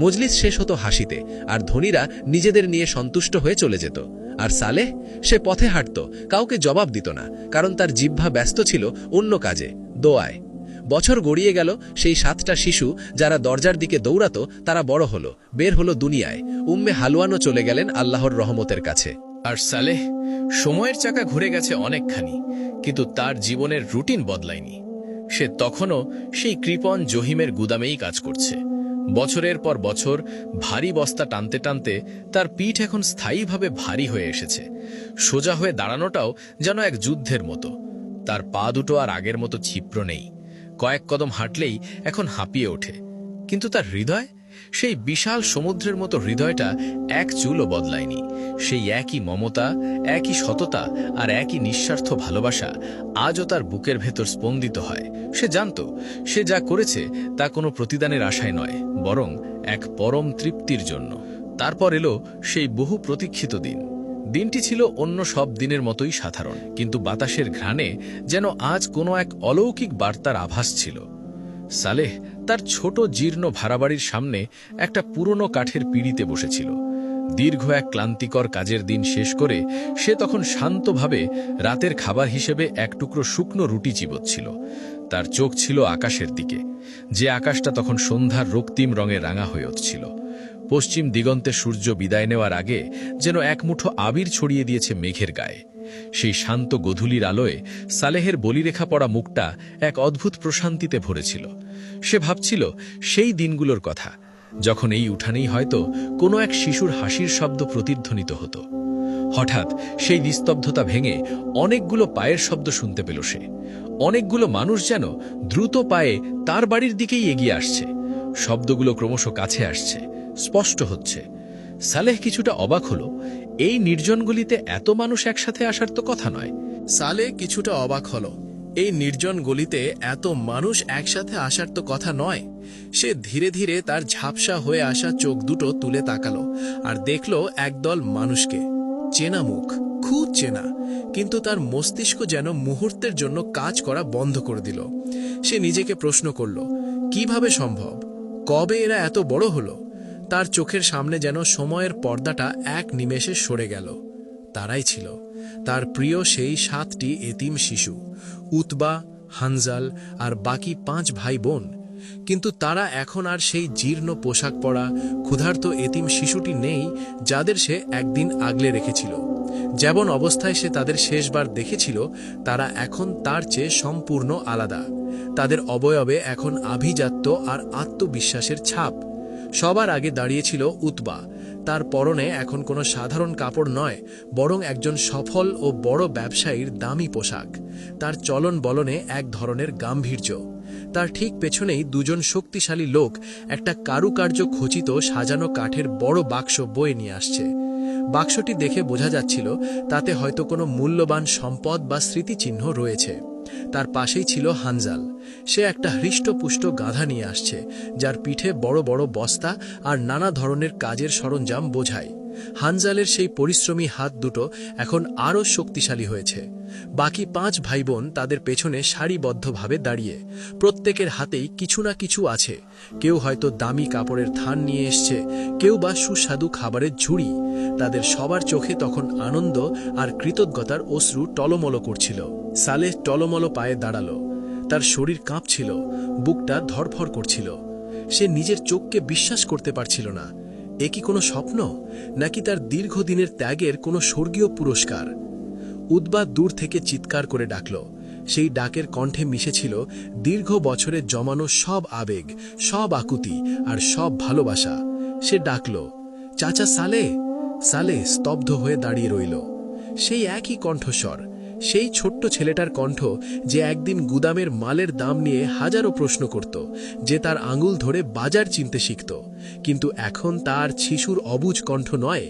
মজলিস শেষ হতো হাসিতে, আর ধনীরা নিজেদের নিয়ে সন্তুষ্ট হয়ে চলে যেত। আর সালেহ, সে পথে হাঁটত, কাউকে জবাব দিত না, কারণ তার জিহ্বা ব্যস্ত ছিল অন্য কাজে, দোয়ায়। বছর গড়িয়ে গেল। সেই 7টা শিশু যারা দরজার দিকে দৌড়াত, তারা বড় হলো, বের হলো দুনিয়ায়। উম্মে হালওয়ানও চলে গেলেন আল্লাহর রহমতের কাছে। আর সালেহ, সময়ের চাকা ঘুরে গেছে অনেকখানি, কিন্তু তার জীবনের রুটিন বদলায়নি। সে তখনও সেই কৃপণ জহিমের গুদামেই কাজ করছে। বছরের পর বছর ভারী বস্তা টানতে টানতে তার পিঠ এখন স্থায়ীভাবে ভারী হয়ে এসেছে। সোজা হয়ে দাঁড়ানোটাও যেন এক যুদ্ধের মতো। তার পা দুটো আর আগের মতো ছিপ্র নেই, কয়েক কদম হাঁটলেই এখন হাঁপিয়ে ওঠে। কিন্তু তার হৃদয়, সেই বিশাল সমুদ্রের মতো হৃদয়টা এক চুলও বদলায়নি। সেই একই মমতা, একই সততা আর একই নিঃস্বার্থ ভালোবাসা আজও তার বুকের ভেতর স্পন্দিত হয়। সে জানত, সে যা করেছে তা কোনো প্রতিদানের আশায় নয়, বরং এক পরম তৃপ্তির জন্য। তারপর এলো সেই বহু প্রতীক্ষিত দিন। দিনটি ছিল অন্য সব দিনের মতোই সাধারণ, কিন্তু বাতাসের ঘ্রাণে যেন আজ কোনো এক অলৌকিক বার্তার আভাস ছিল। সালেহ তার ছোট জীর্ণ ভাড়াবাড়ির সামনে একটা পুরনো কাঠের পিঁড়িতে বসেছিল। দীর্ঘ এক ক্লান্তিকর কাজের দিন শেষ করে সে তখন শান্তভাবে রাতের খাবার হিসেবে এক টুকরো শুকনো রুটি চিবোচ্ছিল। তার চোখ ছিল আকাশের দিকে, যে আকাশটা তখন সন্ধ্যার রক্তিম রঙে রাঙা হয়ে উঠছিল। পশ্চিম দিগন্তে সূর্য বিদায় নেওয়ার আগে যেন এক মুঠো আবির ছড়িয়ে দিয়েছে মেঘের গায়ে। সেই শান্ত গধূলির আলোয় সালেহের বলিরেখা পড়া মুখটা এক অদ্ভুত প্রশান্তিতে ভরেছিল। সে ভাবছিল সেই দিনগুলোর কথা, যখন এই উঠানেই হয়তো কোনো এক শিশুর হাসির শব্দ প্রতিধ্বনিত হতো। হঠাৎ সেই নিস্তব্ধতা ভেঙে অনেকগুলো পায়ের শব্দ শুনতে পেল সে। অনেকগুলো মানুষ যেন দ্রুত পায়ে তার বাড়ির দিকেই এগিয়ে আসছে। শব্দগুলো ক্রমশ কাছে আসছে, স্পষ্ট হচ্ছে। সালেহ কিছুটা অবাক হল। এই নির্জনগুলিতে এত মানুষ একসাথে আসার তো কথা নয়। সালেহ কিছুটা অবাক হল। এই নির্জন গলিতে এত মানুষ একসাথে আসার তো কথা নয়। সে ধীরে ধীরে তার ঝাপসা হয়ে আসা চোখ দুটো তুলে তাকালো, আর দেখল একদল মানুষকে। চেনা মুখ, খুব চেনা, কিন্তু তার মস্তিষ্ক যেন মুহূর্তের জন্য কাজ করা বন্ধ করে দিল। সে নিজেকে প্রশ্ন করল, কিভাবে সম্ভব? কবে এরা এত বড় হলো? তার চোখের সামনে যেন সময়ের পর্দাটা এক নিমেষে সরে গেল। তারাই ছিল তার প্রিয় সেই 7টি এতিম শিশু, উতবা, হানজাল আর বাকি 5 ভাই বোন। কিন্তু তারা এখন আর সেই জীর্ণ পোশাক পরা ক্ষুধার্ত এতিম শিশুটি নেই, যাদের সে একদিন আগলে রেখেছিল। যেমন অবস্থায় সে তাদের শেষবার দেখেছিল, তারা এখন তার চেয়ে সম্পূর্ণ আলাদা। তাদের অবয়বে এখন আভিজাত্য আর আত্মবিশ্বাসের ছাপ। সবার আগে দাঁড়িয়েছিল উতবা। তার পরনে এখন কোনো সাধারণ কাপড় নয়, বরং একজন সফল ও বড় ব্যবসায়ীর দামি পোশাক। তার চলন বলনে এক ধরনের গাম্ভীর্য। তার ঠিক পেছনেই 2জন শক্তিশালী লোক একটা কারুকার্য খচিত সাজানো কাঠের বড় বাক্স বয়ে নিয়ে আসছে। বাক্সটি দেখে বোঝা যাচ্ছিল তাতে হয়তো কোনো মূল্যবান সম্পদ বা স্মৃতিচিহ্ন রয়েছে। তার পাশেই ছিল হানজাল। সে একটা হৃষ্টপুষ্ট গাধা নিয়ে আসছে, যার পিঠে বড় বড় বস্তা আর নানা ধরনের কাজের সরঞ্জাম বোঝায়। হানজালের সেই পরিশ্রমী হাত দুটো এখন আরও শক্তিশালী হয়েছে। বাকি 5 ভাই বোন তাদের পেছনে সারিবদ্ধভাবে দাঁড়িয়ে। প্রত্যেকের হাতেই কিছু না কিছু আছে। কেউ হয়তো দামি কাপড়ের থান নিয়ে এসছে, কেউ বা সুস্বাদু খাবারের ঝুড়ি। তাদের সবার চোখে তখন আনন্দ আর কৃতজ্ঞতার অশ্রু টলমলো করছিল। সালেহ টলমলো পায়ে দাঁড়ালো। তার শরীর কাঁপছিল, বুকটা ধড়ফড় করছিল। সে নিজের চোখকে বিশ্বাস করতে পারছিল না। এ কি কোনো স্বপ্ন, নাকি তার দীর্ঘদিনের ত্যাগের কোনো স্বর্গীয় পুরস্কার? উতবা দূর থেকে চিৎকার করে ডাকল। সেই ডাকের কণ্ঠে মিশেছিল দীর্ঘ বছরের জমানো সব আবেগ, সব আকুতি আর সব ভালোবাসা। সে ডাকল, চাচা সালেহ। সালেহ স্তব্ধ হয়ে দাঁড়িয়ে রইল। সেই একই কণ্ঠস্বর, সেই ছোট্ট ছেলেটার কণ্ঠ যে একদিন গুদামের মালের দাম নিয়ে হাজারো প্রশ্ন করত, যে তার আঙুল ধরে বাজার চিনতে শিখত। কিন্তু এখন তার শিশুর অবুঝ কণ্ঠ নয়,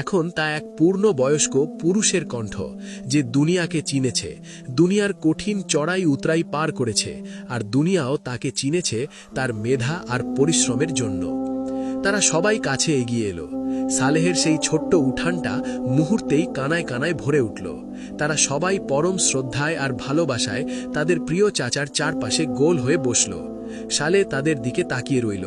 এখন তা এক পূর্ণবয়স্ক পুরুষের কণ্ঠ, যে দুনিয়াকে চিনেছে, দুনিয়ার কঠিন চড়াই উতরাই পার করেছে, আর দুনিয়াও তাকে চিনেছে তার মেধা আর পরিশ্রমের জন্য। তারা সবাই কাছে এগিয়ে এলো। সালেহের সেই ছোট্ট উঠানটা মুহূর্তেই কানায় কানায় ভরে উঠল। তারা সবাই পরম শ্রদ্ধায় আর ভালোবাসায় তাদের প্রিয় চাচার চারপাশে গোল হয়ে বসল। সালে তাদের দিকে তাকিয়ে রইল।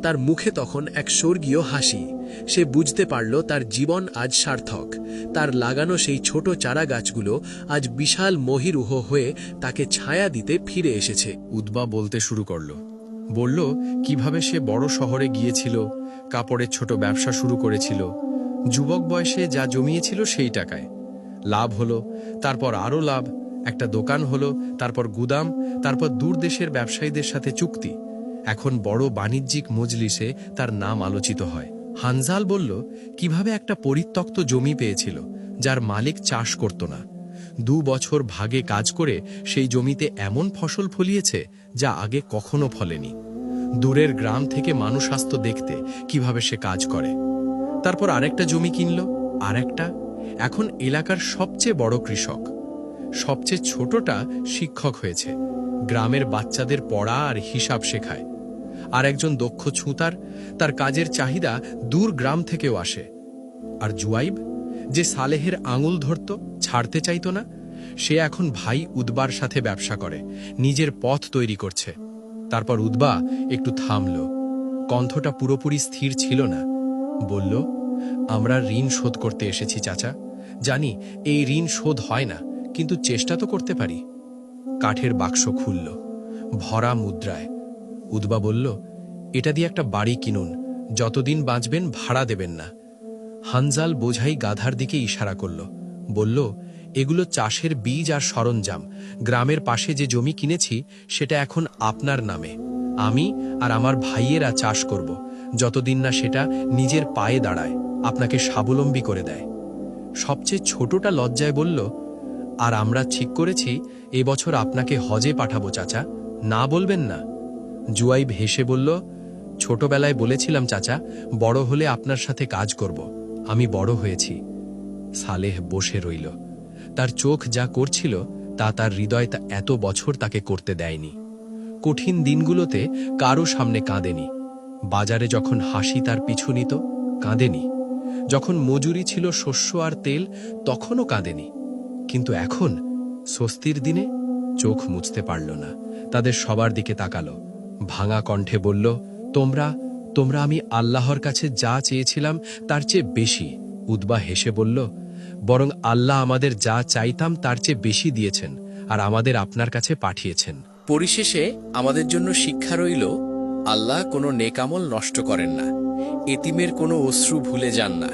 তার মুখে তখন এক স্বর্গীয় হাসি। সে বুঝতে পারল তার জীবন আজ সার্থক। তার লাগানো সেই ছোট চারা গাছগুলো আজ বিশাল মহিরুহ হয়ে তাকে ছায়া দিতে ফিরে এসেছে। উদ্বা বলতে শুরু করল। বলল কিভাবে সে বড় শহরে গিয়েছিল, কাপড়ের ছোট ব্যবসা শুরু করেছিল, যুবক বয়সে যা জমিয়েছিল সেই টাকায়। লাভ হলো, তারপর আরও লাভ, একটা দোকান হলো, তারপর গুদাম, তারপর দূর দেশের ব্যবসায়ীদের সাথে চুক্তি। এখন বড় বাণিজ্যিক মজলিসে তার নাম আলোচিত হয়। হানজাল বলল কিভাবে একটা পরিত্যক্ত জমি পেয়েছিল, যার মালিক চাষ করত না। 2 বছর ভাগে কাজ করে সেই জমিতে এমন ফসল ফলিয়েছে যা আগে কখনো ফলেনি। দূরের গ্রাম থেকে মানুষ আসতো দেখতে কিভাবে সে কাজ করে। তারপর আরেকটা জমি কিনল, আরেকটা। এখন এলাকার সবচেয়ে বড় কৃষক। সবচেয়ে ছোটটা শিক্ষক হয়েছে, গ্রামের বাচ্চাদের পড়া আর হিসাব শেখায়। আর একজন দক্ষ ছুঁতার, তার কাজের চাহিদা দূর গ্রাম থেকেও আসে। আর জুয়াইব, যে সালেহের আঙুল ধরত, ছাড়তে চাইত না, সে এখন ভাই উদ্বার সাথে ব্যবসা করে, নিজের পথ তৈরি করছে। তারপর উদ্বা একটু থামল। কণ্ঠটা পুরোপুরি স্থির ছিল না। বলল, আমরা ঋণ শোধ করতে এসেছি চাচা। জানি এই ঋণ শোধ হয় না, কিন্তু চেষ্টা তো করতে পারি। কাঠের বাক্স খুলল, ভরা মুদ্রায়। উদ্বা বলল, এটা দিয়ে একটা বাড়ি কিনুন, যতদিন বাঁচবেন ভাড়া দেবেন না। হানজাল বোঝাই গাধার দিকে ইশারা করল। বলল, এগুলো চাষের বীজ আর সরঞ্জাম। গ্রামের পাশে যে জমি কিনেছি সেটা এখন আপনার নামে। আমি আর আমার ভাইয়েরা চাষ করব, যতদিন না সেটা নিজের পায়ে দাঁড়ায়, আপনাকে স্বাবলম্বী করে দেয়। সবচেয়ে ছোটটা লজ্জায় বলল, আর আমরা ঠিক করেছি এবছর আপনাকে হজে পাঠাবো চাচা, না বলবেন না। জুয়াইব হেসে বলল, ছোটবেলায় বলেছিলাম চাচা, বড় হলে আপনার সাথে কাজ করব। আমি বড় হয়েছি। সালেহ বসে রইল। তার চোখ যা করছিল তা তার হৃদয় এত বছর তাকে করতে দেয়নি। কঠিন দিনগুলোতে কারো সামনে কাঁদেনি। বাজারে যখন হাসি তার পিছু নিত, কাঁদেনি। যখন মজুরি ছিল শস্য আর তেল, তখনও কাঁদেনি। কিন্তু এখন স্বস্তির দিনে চোখ মুছতে পারল না। তাদের সবার দিকে তাকালো, ভাঙা কণ্ঠে বলল, তোমরা আমি আল্লাহর কাছে যা চেয়েছিলাম তার চেয়ে বেশি। উদ্বা হেসে বলল, বরং আল্লাহ আমাদের যা চাইতাম তার চেয়ে বেশি দিয়েছেন, আর আমাদের আপনার কাছে পাঠিয়েছেন। পরিশেষে আমাদের জন্য শিক্ষা রইল, আল্লাহ কোনো নেকামল নষ্ট করেন না, এতিমের কোনো অশ্রু ভুলে যান না।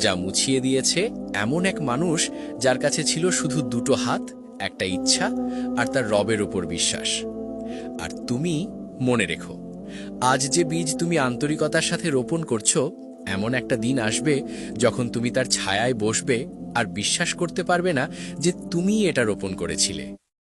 যা মুছিয়ে দিয়েছে এমন এক মানুষ যার কাছে ছিল শুধু 2টো হাত, একটা ইচ্ছা আর তার রবের উপর বিশ্বাস। আর তুমি মনে রেখো, আজ যে বীজ তুমি আন্তরিকতার সাথে রোপণ করছো, এমন একটা দিন আসবে যখন তুমি তার ছায়ায় বসবে আর বিশ্বাস করতে পারবে না যে তুমিই এটা রোপণ করেছিলে।